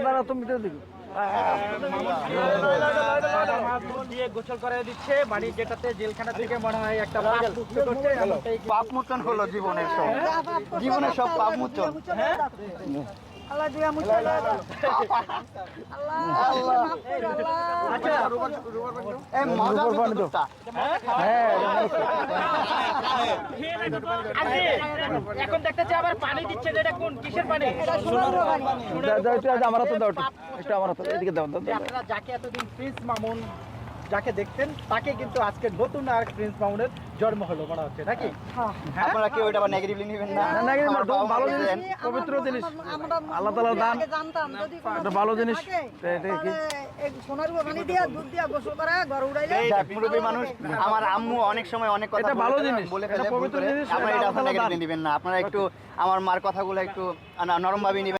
দাদা তুমি তো দেখো দিয়ে গোসল করে দিচ্ছে মানে যেটাতে জেলখানা থেকে মনে হয় একটা পাপ মোচন হলো জীবনের সব পাপ মোচন। আল্লাহ দিয়া মুছে দাও এখন দেখতেছি আবার পানি দিচ্ছে, যেটা কোন কিসের পানি? আমার হাতে দাও একটু, আমার হাতে এদিকে দাও। আপনারা যাকে এতদিন প্রিন্স মামুন যাকে দেখতেন তাকে কিন্তু আজকে নতুন আর প্রিন্স মামুনের জন্ম হলো মনে হচ্ছে নাকি? আপনারা কেউ এটা নেগেটিভলি নেবেন না, ভালো জিনিস, পবিত্র জিনিস, আল্লাহ তাআলার দান, জানতাম যদি এটা ভালো জিনিস। সোনার পানি দিয়া দুধ দিয়া গোসল করা ঘর উড়াইলে মুরব্বী মানুষ। আমার আম্মু অনেক সময় অনেক কথা এটা ভালো জিনিস, বলে এটা ফেলে, পবিত্র জিনিস, আপনারা এটা এটা আল্লাহ তাআলার নেগেটিভলি দান। নেবেন না, আপনারা একটু আমার মার কথাগুলো একটু নরম ভাবে নেবেন।